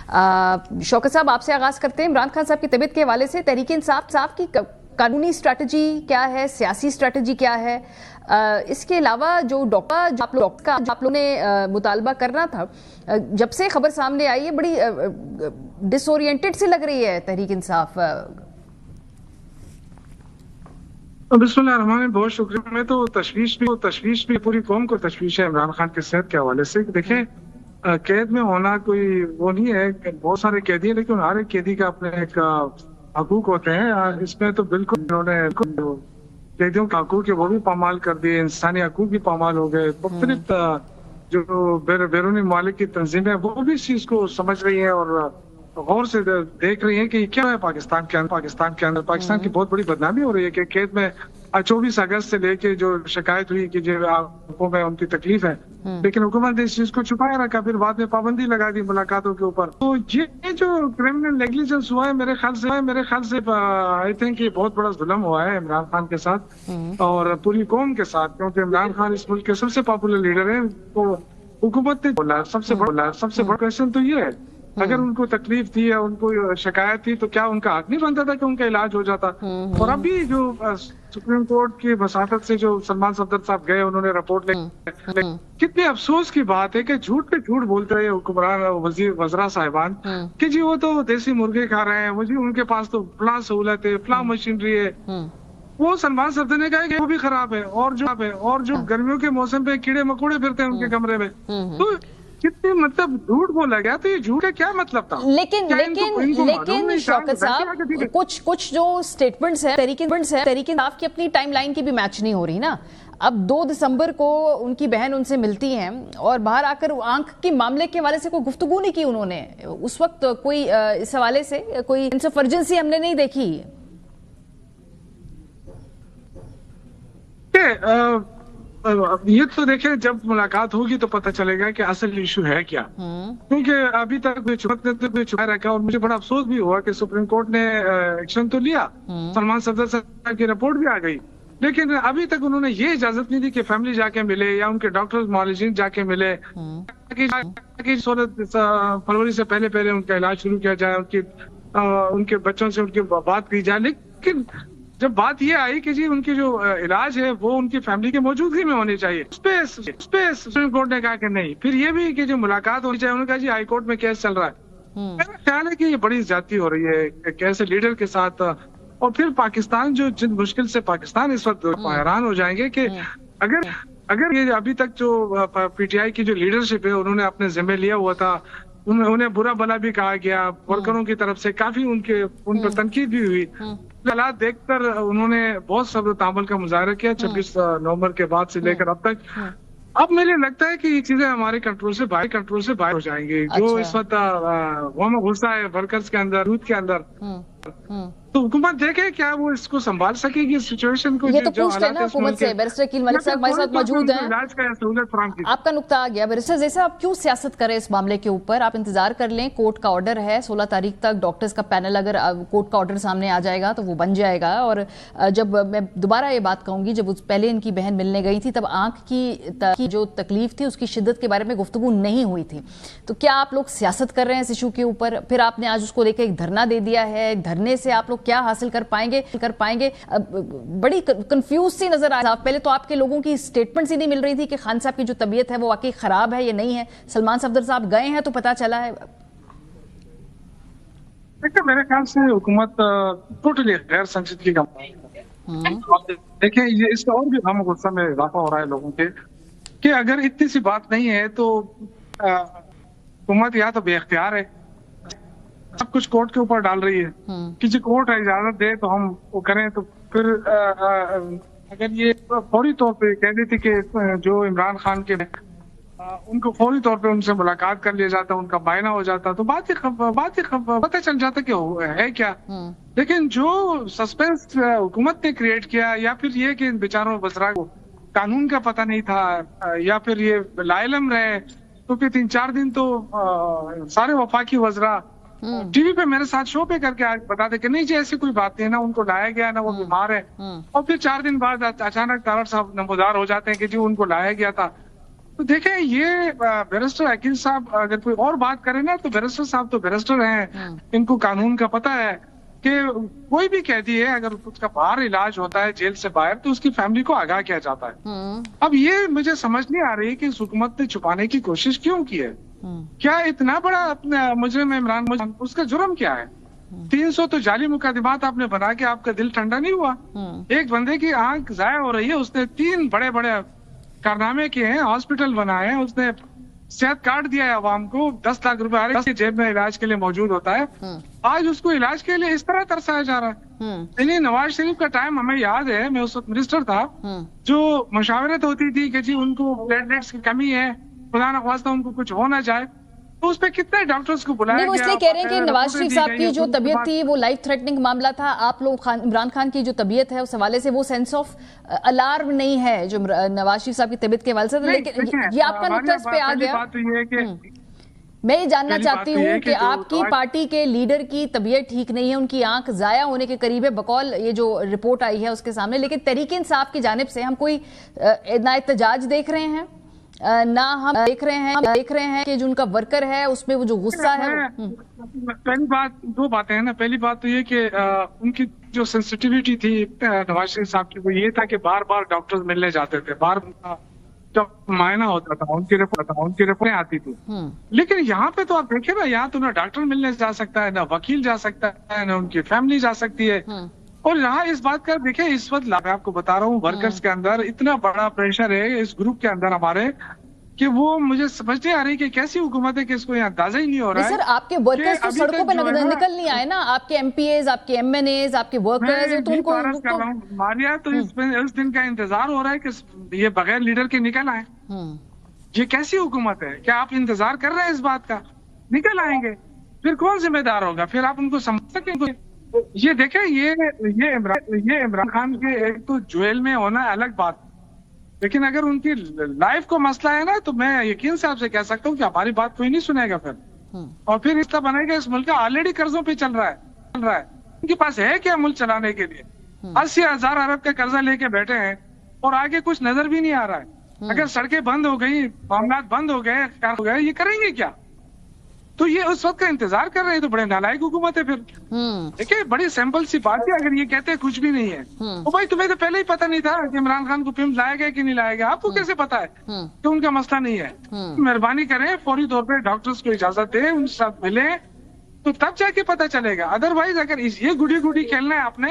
शौकत साहब, आपसे आगाज करते हैं। इमरान खान साहब की तबीयत के हवाले से तहरीक इंसाफ की कानूनी स्ट्रैटेजी क्या है, सियासी स्ट्रैटेजी क्या है? इसके अलावा जो डॉक्टर आप लोगों ने मुतालबा करना था, जब से खबर सामने आई है बड़ी डिसोरिएंटेड सी लग रही है तहरीक इंसाफ। बिस्मिल्लाह, बहुत शुक्रिया। मैं तो तशवीश भी पूरी कौम को तशवीश है इमरान खान की सेहत के हवाले से। देखें, कैद में होना कोई वो नहीं है, बहुत सारे कैदी है, लेकिन हर एक कैदी का अपने एक हकूक होते हैं। इसमें तो बिल्कुल इन्होंने कैदियों के हकूक है वो भी पामाल कर दिए, इंसानी हकूक भी पामाल हो गए। मुख्तलिफ जो बैरूनी मालिक की तंजीमें वो भी इस चीज को समझ रही है और गौर से देख रही है कि क्या है पाकिस्तान के अंदर पाकिस्तान की बहुत बड़ी बदनामी हो रही है कि कैद में 24 अगस्त से लेके जो शिकायत हुई कि जो आंखों में उनकी तकलीफ है, लेकिन हुकूमत ने इस चीज को छुपाया रखा, फिर बाद में पाबंदी लगा दी मुलाकातों के ऊपर। तो ये जो क्रिमिनल नेग्लिजेंस हुआ है मेरे ख्याल से आई थिंक ये बहुत बड़ा जुल्म हुआ है इमरान खान के साथ और पूरी कौम के साथ, क्योंकि इमरान खान इस मुल्क के सबसे पॉपुलर लीडर है। तो हुकूमत ने बोला सबसे बड़ा क्वेश्चन तो ये है, अगर उनको तकलीफ थी या उनको शिकायत थी तो क्या उनका हक नहीं बनता था कि उनका इलाज हो जाता? और अभी जो सुप्रीम कोर्ट की वसातत से जो सलमान सफदर साहब गए, उन्होंने रिपोर्ट कितने अफसोस की बात है कि झूठ पे झूठ बोलते रहे हुक्मरान वज़रा साहिबान कि जी वो तो देसी मुर्गे खा रहे हैं, वो जी उनके पास तो फलां सहूलत है, फलां मशीनरी है। वो सलमान सफदर ने कहा कि वो भी खराब है और जो गर्मियों के मौसम पे कीड़े मकोड़े फिरते हैं उनके कमरे में। तो कितने मतलब झूठ बोला गया, तो ये झूठ का क्या मतलब था? लेकिन शौकत साहब, कुछ जो स्टेटमेंट्स हैं तहरीक इंसाफ की अपनी टाइमलाइन की भी मैच नहीं हो रही ना। अब 2 दिसंबर को उनकी बहन उनसे मिलती हैं और बाहर आकर आंख के मामले के हवाले से कोई गुफ्तगू नहीं की उन्होंने। उस वक्त कोई इस हवाले से कोई इंसफर्जेंसी हमने नहीं देखी। ये तो देखें, जब मुलाकात होगी तो पता चलेगा कि असल इशू है क्या, क्योंकि अभी तक छुपा रखा। और मुझे बड़ा अफसोस भी हुआ कि सुप्रीम कोर्ट ने एक्शन तो लिया, सलमान सफदर साहब की रिपोर्ट भी आ गई, लेकिन अभी तक उन्होंने ये इजाजत नहीं दी कि फैमिली जाके मिले या उनके डॉक्टर मॉलिजिन जाके मिले, कि 16 फरवरी से पहले उनका इलाज शुरू किया जाए, उनके बच्चों से उनकी बात की जाए। लेकिन जब बात ये आई कि जी उनकी जो इलाज है वो उनकी फैमिली की मौजूदगी में होनी चाहिए, उस पे सुप्रीम कोर्ट ने कहा कि नहीं। फिर ये भी कि जो मुलाकात होनी चाहिए, उन्होंने कहा जी हाई कोर्ट में केस चल रहा है। मेरा ख्याल है कि ये बड़ी ज्यादती हो रही है कैसे लीडर के साथ। और फिर पाकिस्तान जिन मुश्किल से पाकिस्तान इस वक्त हैरान हो जाएंगे कि अगर ये अभी तक जो पीटीआई की जो लीडरशिप है उन्होंने अपने जिम्मे लिया हुआ था, उन्हें बुरा भला भी कहा गया, वर्करों की तरफ से काफी उन पर तनकीद भी हुई। हालात देखकर उन्होंने बहुत सब्र तहम्मुल का मुजाहरा किया 26 नवंबर के बाद से लेकर अब तक। अब मुझे लगता है कि ये चीजें हमारे कंट्रोल से बाहर हो जाएंगी। जो इस वक्त गुस्सा है वर्कर्स के अंदर, यूथ के अंदर, तो हुकूमत देखे क्या वो इसको संभाल सकेगी इस सिचुएशन को। ये तो पूछते हैं ना हुकूमत से। बैरिस्टर अकील मलिक साहब हमारे साथ मौजूद हैं। आपका नुक्ता आ गया बैरिस्टर जैसा, आप क्यों सियासत करें इस मामले के ऊपर? आप इंतजार कर लें, कोर्ट का ऑर्डर है 16 तारीख तक। डॉक्टर्स का पैनल अगर कोर्ट का ऑर्डर सामने आ जाएगा तो वो बन जाएगा। और जब मैं दोबारा ये बात कहूंगी, जब पहले इनकी बहन मिलने गई थी तब आंख की जो तकलीफ थी उसकी शिद्दत के बारे में गुफ्तगू नहीं हुई थी। तो क्या आप लोग सियासत कर रहे हैं इस इशू के ऊपर? फिर आपने आज उसको लेकर एक धरना दे दिया है, धरने से आप लोग क्या हासिल कर पाएंगे? बड़ी कंफ्यूज सी नजर आ रहा है। पहले तो आपके लोगों की स्टेटमेंट ही नहीं मिल रही थी कि खान साहब की जो तबीयत है वो वाकई खराब है या नहीं है। सलमान सफदर साहब गए हैं तो पता चला है। देखिए, मेरे ख्याल से हुकूमत टोटली गैर संजीदगी का देखिए, ये इससे और भी हम गुस्सा में इजाफा हो रहा है लोगों के कि अगर इतनी सी बात नहीं है तो हुकूमत या तो बेख्तियार है, सब कुछ कोर्ट के ऊपर डाल रही है कि जो कोर्ट इजाजत दे तो हम वो करें। तो फिर अगर ये फौरी तौर पे कह देती कि जो इमरान खान के उनको फौरी तौर पे उनसे मुलाकात कर लिया जाता, उनका मायना हो जाता, तो बात ही पता चल जाता कि है क्या। लेकिन जो सस्पेंस हुकूमत ने क्रिएट किया, या फिर ये कि इन बेचारों बसरा को कानून का पता नहीं था, या फिर ये लाइलम रहे, क्योंकि 3-4 दिन तो सारे वफाकी वज़रा टीवी पे मेरे साथ शो पे करके आज बताते कि नहीं जी ऐसी कोई बात नहीं, ना उनको लाया गया ना वो बीमार है। और फिर 4 दिन बाद अचानक तारड़ साहब नमोदार हो जाते हैं कि जी उनको लाया गया था। تو دیکھیں یہ بیرسٹر عقیل صاحب اگر کوئی اور بات کرے نا تو بیرسٹر صاحب تو بیرسٹر ہیں، ان کو قانون کا پتہ ہے کہ کوئی بھی قیدی ہے اگر اس کا باہر علاج ہوتا ہے جیل سے باہر تو اس کی فیملی کو آگاہ کیا جاتا ہے۔ اب یہ مجھے سمجھ نہیں آ رہی کہ اس حکومت نے چھپانے کی کوشش کیوں کی ہے؟ کیا اتنا بڑا اپنا مجرم عمران اس کا جرم کیا ہے؟ 300 تو جعلی مقدمات آپ نے بنا کے آپ کا دل ٹھنڈا نہیں ہوا؟ ایک بندے کی آنکھ ضائع ہو رہی ہے، اس نے 3 بڑے بڑے کارنامے کیے ہیں، ہاسپٹل بنائے ہیں، اس نے صحت کارڈ دیا ہے عوام کو، 10 لاکھ روپے ہر ایک جیب میں علاج کے لیے موجود ہوتا ہے، آج اس کو علاج کے لیے اس طرح ترسایا جا رہا ہے۔ یعنی نواز شریف کا ٹائم ہمیں یاد ہے، میں اس وقت منسٹر تھا، جو مشاورت ہوتی تھی کہ جی ان کو پلیٹلیٹس کی کمی ہے، خدا نخواستہ ان کو کچھ ہو نہ جائے، تو اس پہ کتنے ڈاکٹرز کو بلایا گیا۔ وہ اس لیے کہہ رہے ہیں کہ نواز شریف صاحب کی جو طبیعت تھی وہ لائف تھریٹننگ معاملہ تھا، آپ لوگ عمران خان کی جو طبیعت ہے اس حوالے سے وہ سینس آف الارم نہیں ہے جو نواز شریف صاحب کی طبیعت کے حوالے سے، لیکن یہ آپ کا نقطہ اس پہ آ گیا۔ میں یہ جاننا چاہتی ہوں کہ آپ کی پارٹی کے لیڈر کی طبیعت ٹھیک نہیں ہے، ان کی آنکھ ضائع ہونے کے قریب ہے بقول یہ جو رپورٹ آئی ہے اس کے سامنے، لیکن تحریک انصاف کی جانب سے ہم کوئی نہ احتجاج دیکھ رہے ہیں نہ ہم دیکھ رہے ہیں کہ جو ان کا ورکر ہے اس میں وہ جو غصہ ہے۔ پہلی بات 2 باتیں ہیں نا، پہلی بات تو یہ کہ ان کی جو سینسٹیویٹی تھی نواز شریف صاحب کی وہ یہ تھا کہ بار بار ڈاکٹر ملنے جاتے تھے، بار جب معائنہ ہوتا تھا ان کی رپورٹیں آتی تھی، لیکن یہاں پہ تو آپ دیکھیں نا، یہاں تو نہ ڈاکٹر ملنے جا سکتا ہے، نہ وکیل جا سکتا ہے، نہ ان کی فیملی جا سکتی ہے۔ اور یہاں اس بات کا دیکھیں اس وقت میں آپ کو بتا رہا ہوں ورکرز کے اندر اتنا بڑا پریشر ہے اس گروپ کے اندر ہمارے کہ وہ مجھے سمجھ نہیں آ رہی کہ کیسی حکومت ہے کہ اس کو یہاں اندازہ ہی نہیں ہو رہا ہے۔ سر آپ کے ورکرز تو سڑکوں پہ نکل نہیں آئے نا، آپ کے ایم پی ایز، آپ کے ایم این ایز، آپ کے ورکرز تو ان کو ماریا تو اس دن کا انتظار ہو رہا ہے کہ یہ بغیر لیڈر کے نکل آئیں۔ یہ کیسی حکومت ہے؟ کیا آپ انتظار کر رہے ہیں اس بات کا؟ نکل آئیں گے پھر کون ذمہ دار ہوگا؟ پھر آپ ان کو سمجھ سکیں گے؟ یہ دیکھیں یہ عمران خان کے ایک تو جیل میں ہونا الگ بات، لیکن اگر ان کی لائف کو مسئلہ ہے نا تو میں یقین سے آپ سے کہہ سکتا ہوں کہ ہماری بات کوئی نہیں سنے گا پھر، اور پھر اس طرح بنے گا اس ملک کا آلریڈی قرضوں پہ چل رہا ہے، ان کے پاس ہے کیا ملک چلانے کے لیے؟ 80,000 ارب کا قرضہ لے کے بیٹھے ہیں اور آگے کچھ نظر بھی نہیں آ رہا ہے۔ اگر سڑکیں بند ہو گئی، معاملات بند ہو گئے، یہ کریں گے کیا؟ تو یہ اس وقت کا انتظار کر رہے ہیں، تو بڑے نالائق حکومت ہے پھر۔ دیکھیں بڑی سمپل سی بات ہے، اگر یہ کہتے ہیں کچھ بھی نہیں ہے تو بھائی تمہیں تو پہلے ہی پتہ نہیں تھا کہ عمران خان کو فلم لایا گیا کہ نہیں لایا گیا؟ آپ کو کیسے پتا ہے کہ ان کا مسئلہ نہیں ہے؟ مہربانی کریں فوری طور پہ ڈاکٹرز کو اجازت دیں، ان سے ملیں تو تب جا کے پتہ چلے گا۔ ادروائز اگر یہ گڈی کھیلنا ہے آپ نے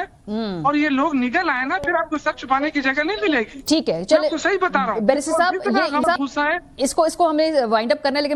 اور یہ لوگ نکل آئے نا، پھر آپ کو سب چھپانے کی جگہ نہیں ملے گی۔ ٹھیک ہے، چلے صحیح بتا رہا ہوں بیرسٹر صاحب، اس کو ہمیں وائنڈ اپ کرنا ہے، لیکن